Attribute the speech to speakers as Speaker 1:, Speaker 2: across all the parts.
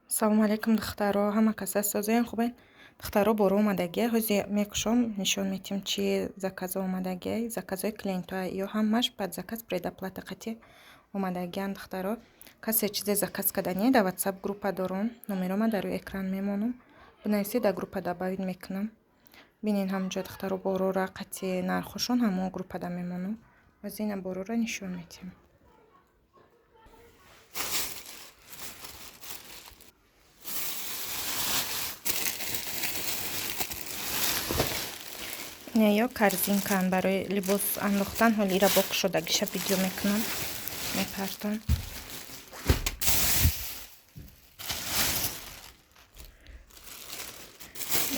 Speaker 1: салому алейкум духтаро, ҳама кас ҳастозаен хубен. Духтаро боро омадагия ҳози мекушом нишон метим чи заказа омадагия заказои клиентоа ё ҳамаш под заказ предоплата қати омадагиян. духтаро касе чизе заказ кадания да ватсап группа дорум, номерома дар рӯи экран мемонам, бинависед да группа добавид мекунам. бинин ҳамҷо духтаро борора қати нархошон ҳамо группа да мемонам. вазина борора нишон метим. ё корзинкан барои либос андохтан, ҳоли ира боқ шудагиша видео мекунам мепартон.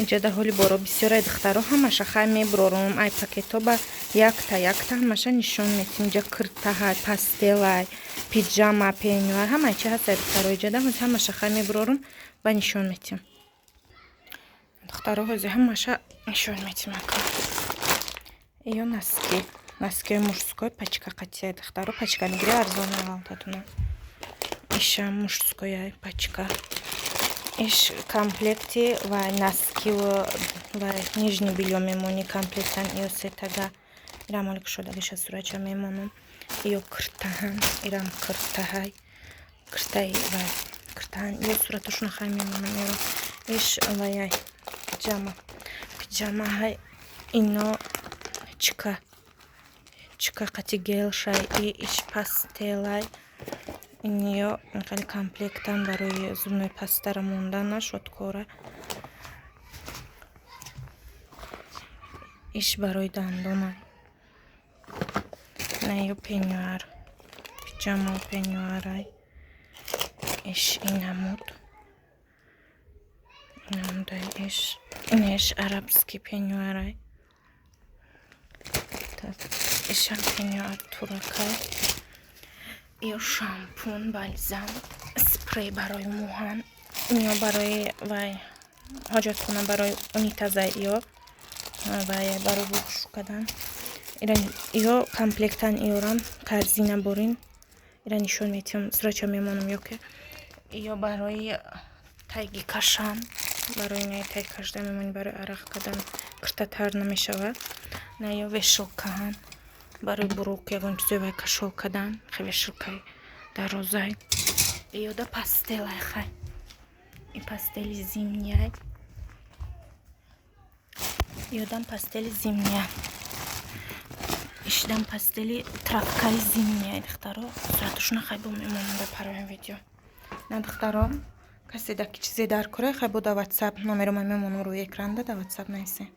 Speaker 1: иҷода ҳоли боро бисёра духтаро ҳамаша хай меброрум ай пакетоба якта ҳамаша нишон метим. ҷа киртаҳай пастелай пиҷама пенюар ҳамаи чи ҳастай духтаро иҷода ҳамаша хай меброрум ва нишон метим. духтаро ҳози ҳамаша нишон метим. ё носки мужской пачка қатия духтаро пачка мегири арзон алтатуна. иша мужская пачка. иш комплекти ва носки ва нижний белье мемони комплектан ё сетага ирамоли кушодагиша сурача мемонам. ё киртаҳан ирам киртаҳай киртаи ва киртаҳан ё сураташуна хай мемонам. ё иш ваяй пиҷамаҳай ино чика қати гелшай иш пастелай ё қали комплектан барои зубной пастара мондан нашуд кора. иш барои дандона ё пенюар пиҷама пенюарай иш инамуд иш арабский пенюарай ишам пенюар туракай ё шампун бальзам спрей барои муҳан ё барои вай ҳоҷатхона барои унитазай ё вай барои буш кадан ё комплектан иёрам корзина борин ира нишон метим сурача мемонам ёке ё барои тайги кашан барои не тай кашда мемони барои арақ кадан киртатар намешавад. ё вешалкаҳан барои бурук ягон чизе вай кашол кадан хе вешалкаи дарозай. ёда пастелай хай и пастели зимняй ёдам пастели зимняй ишдам пастели травкаи зимняй духтаро сураташуна хай бо мемонам бепароям видео на духтаро касе даки чизе дар кора хай бо да ватсап номерома мемонам рӯи экран да ватсап найсе.